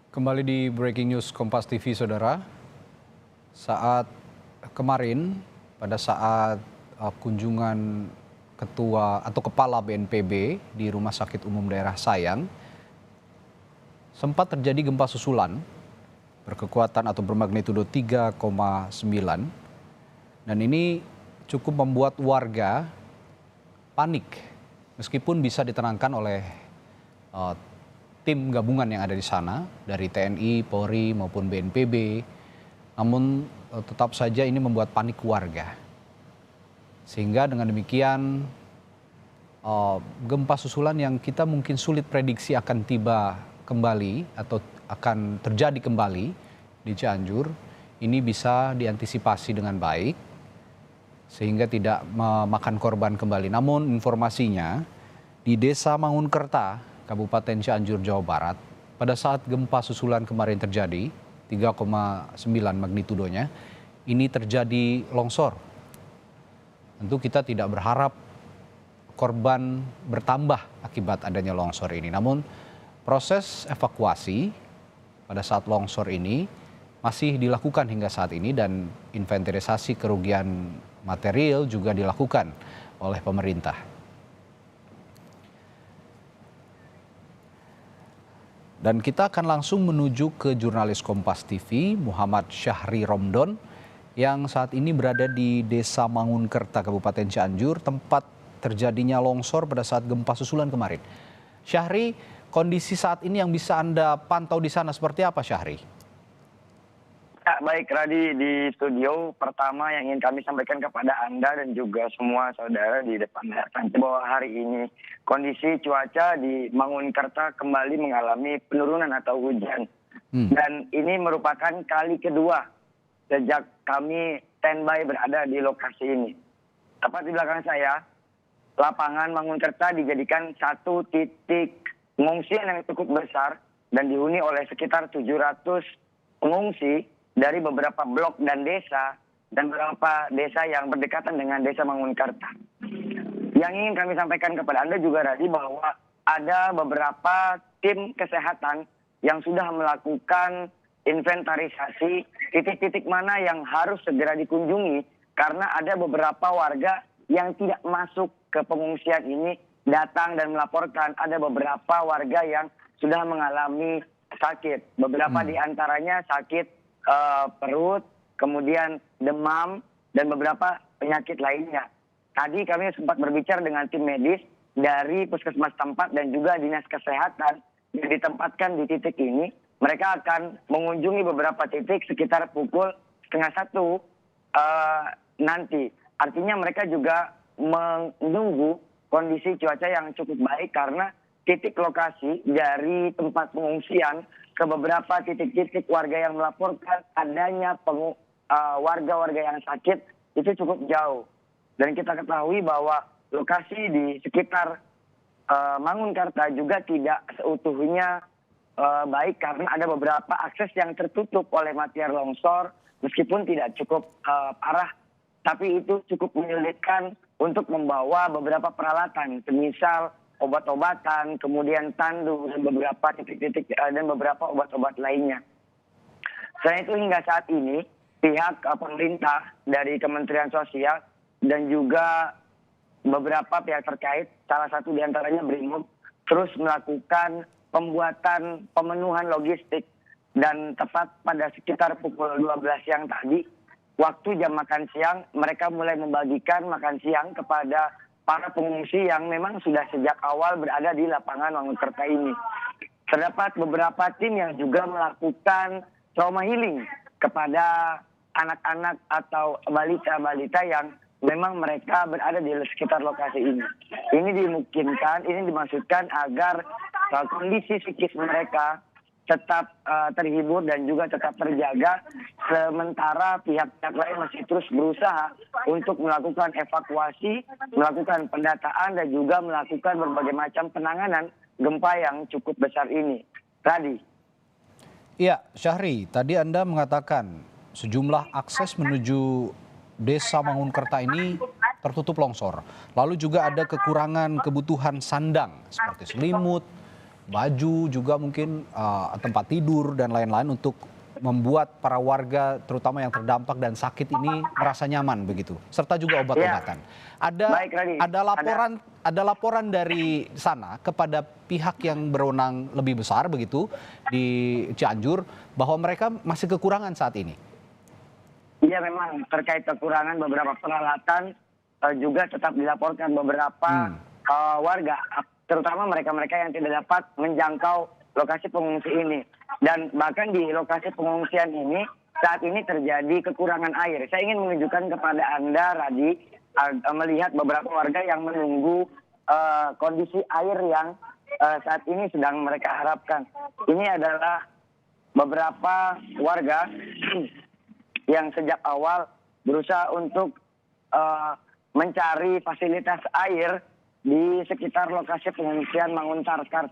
Kembali di Breaking News Kompas TV, Saudara. Saat kemarin, pada saat kunjungan Ketua atau Kepala BNPB di Rumah Sakit Umum Daerah Sayang, sempat terjadi gempa susulan berkekuatan atau bermagnitudo 3,9. Dan ini cukup membuat warga panik, meskipun bisa ditenangkan oleh tim gabungan yang ada di sana dari TNI, Polri maupun BNPB, namun tetap saja ini membuat panik warga. Sehingga dengan demikian gempa susulan yang kita mungkin sulit prediksi akan tiba kembali atau akan terjadi kembali di Cianjur, ini bisa diantisipasi dengan baik sehingga tidak memakan korban kembali. Namun informasinya di Desa Mangunkerta, Kabupaten Cianjur, Jawa Barat, pada saat gempa susulan kemarin terjadi, 3,9 magnitudonya, ini terjadi longsor. Tentu kita tidak berharap korban bertambah akibat adanya longsor ini. Namun proses evakuasi pada saat longsor ini masih dilakukan hingga saat ini dan inventarisasi kerugian material juga dilakukan oleh pemerintah. Dan kita akan langsung menuju ke jurnalis Kompas TV, Muhammad Syahri Romdon, yang saat ini berada di Desa Mangunkerta, Kabupaten Cianjur, tempat terjadinya longsor pada saat gempa susulan kemarin. Syahri, kondisi saat ini yang bisa Anda pantau di sana seperti apa, Syahri? Ya, baik, Radi, di studio pertama yang ingin kami sampaikan kepada Anda dan juga semua saudara di depan layar kaca bahwa hari ini kondisi cuaca di Mangunkerta kembali mengalami penurunan atau hujan. Dan ini merupakan kali kedua sejak kami standby berada di lokasi ini. Tepat di belakang saya, lapangan Mangunkerta dijadikan satu titik pengungsian yang cukup besar dan dihuni oleh sekitar 700 pengungsi dari beberapa blok dan desa dan beberapa desa yang berdekatan dengan Desa Mangunkerta. Yang ingin kami sampaikan kepada Anda juga tadi bahwa ada beberapa tim kesehatan yang sudah melakukan inventarisasi titik-titik mana yang harus segera dikunjungi karena ada beberapa warga yang tidak masuk ke pengungsian ini datang dan melaporkan ada beberapa warga yang sudah mengalami sakit. Beberapa di antaranya sakit perut, kemudian demam, dan beberapa penyakit lainnya. Tadi kami sempat berbicara dengan tim medis dari puskesmas tempat dan juga dinas kesehatan yang ditempatkan di titik ini. Mereka akan mengunjungi beberapa titik sekitar pukul 12:30 nanti. Artinya mereka juga menunggu kondisi cuaca yang cukup baik karena titik lokasi dari tempat pengungsian ke beberapa titik-titik warga yang melaporkan adanya warga-warga yang sakit itu cukup jauh. Dan kita ketahui bahwa lokasi di sekitar Mangunkerta juga tidak seutuhnya baik karena ada beberapa akses yang tertutup oleh material longsor meskipun tidak cukup parah. Tapi itu cukup menyulitkan untuk membawa beberapa peralatan, semisal obat-obatan, kemudian tandu, dan beberapa titik-titik dan beberapa obat-obat lainnya. Selain itu hingga saat ini pihak pemerintah dari Kementerian Sosial dan juga beberapa pihak terkait, salah satu diantaranya Brimob, terus melakukan pembuatan pemenuhan logistik dan tepat pada sekitar pukul 12 siang tadi, waktu jam makan siang, mereka mulai membagikan makan siang kepada para pengungsi yang memang sudah sejak awal berada di lapangan Mangunkerta ini. Terdapat beberapa tim yang juga melakukan trauma healing kepada anak-anak atau balita-balita yang memang mereka berada di sekitar lokasi ini. Ini dimungkinkan, ini dimaksudkan agar kondisi psikis mereka tetap terhibur dan juga tetap terjaga, sementara pihak-pihak lain masih terus berusaha untuk melakukan evakuasi, melakukan pendataan dan juga melakukan berbagai macam penanganan gempa yang cukup besar ini. Tadi. Iya, Syahri, tadi Anda mengatakan sejumlah akses menuju Desa Mangunkerta ini tertutup longsor. Lalu juga ada kekurangan kebutuhan sandang seperti selimut, baju juga mungkin tempat tidur dan lain-lain untuk membuat para warga terutama yang terdampak dan sakit ini merasa nyaman begitu, serta juga obat-obatan. Baik, Radi. Ada laporan dari sana kepada pihak yang berwenang lebih besar begitu di Cianjur bahwa mereka masih kekurangan saat ini. Iya, memang terkait kekurangan beberapa peralatan juga tetap dilaporkan beberapa warga, terutama mereka-mereka yang tidak dapat menjangkau lokasi pengungsi ini. Dan bahkan di lokasi pengungsian ini saat ini terjadi kekurangan air. Saya ingin menunjukkan kepada Anda, Radi, melihat beberapa warga yang menunggu kondisi air yang saat ini sedang mereka harapkan. Ini adalah beberapa warga yang sejak awal berusaha untuk mencari fasilitas air di sekitar lokasi pengungsian Mangunkarta.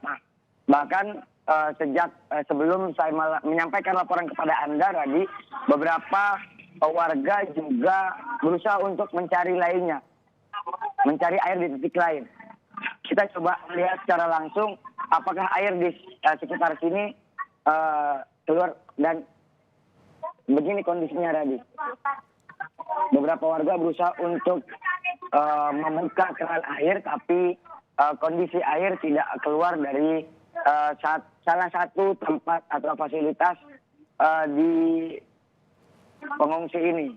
Bahkan sejak sebelum saya menyampaikan laporan kepada Anda, Radi, beberapa warga juga berusaha untuk mencari lainnya, mencari air di titik lain. Kita coba lihat secara langsung apakah air di sekitar sini keluar, dan begini kondisinya, Radi. Beberapa warga berusaha untuk membuka keran air, tapi kondisi air tidak keluar dari salah satu tempat atau fasilitas di pengungsi ini.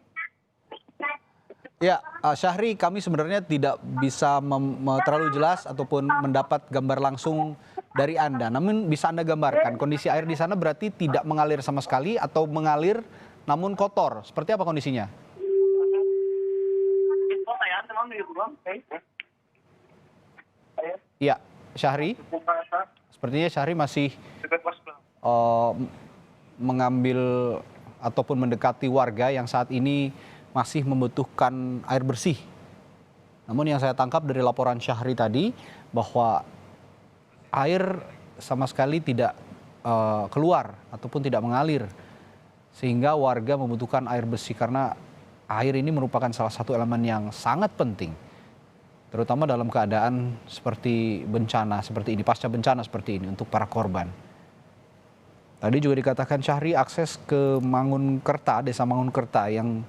Ya, Syahri, kami sebenarnya tidak bisa terlalu jelas ataupun mendapat gambar langsung dari Anda. Namun bisa Anda gambarkan kondisi air di sana berarti tidak mengalir sama sekali atau mengalir namun kotor. Seperti apa kondisinya? Iya, Syahri. Sepertinya Syahri masih mengambil ataupun mendekati warga yang saat ini masih membutuhkan air bersih. Namun yang saya tangkap dari laporan Syahri tadi bahwa air sama sekali tidak keluar ataupun tidak mengalir. Sehingga warga membutuhkan air bersih karena air ini merupakan salah satu elemen yang sangat penting. Terutama dalam keadaan seperti bencana seperti ini, pasca bencana seperti ini untuk para korban. Tadi juga dikatakan Syahri akses ke Mangunkerta, desa Mangunkerta yang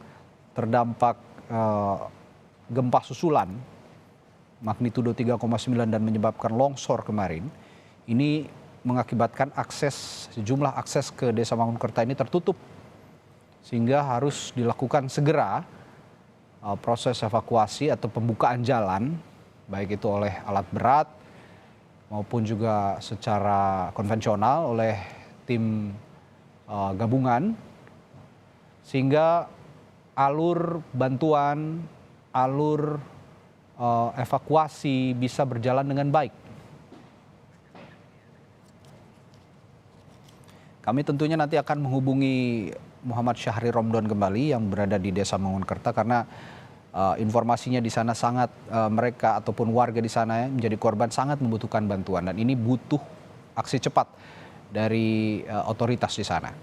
terdampak gempa susulan magnitudo 3,9 dan menyebabkan longsor kemarin. Ini mengakibatkan sejumlah akses ke desa Mangunkerta ini tertutup. Sehingga harus dilakukan segera proses evakuasi atau pembukaan jalan, baik itu oleh alat berat maupun juga secara konvensional oleh tim gabungan, sehingga alur bantuan, alur evakuasi bisa berjalan dengan baik. Kami tentunya nanti akan menghubungi Muhammad Syahri Romdon kembali yang berada di desa Mangunkerta karena informasinya di sana sangat mereka ataupun warga di sana menjadi korban sangat membutuhkan bantuan dan ini butuh aksi cepat dari otoritas di sana.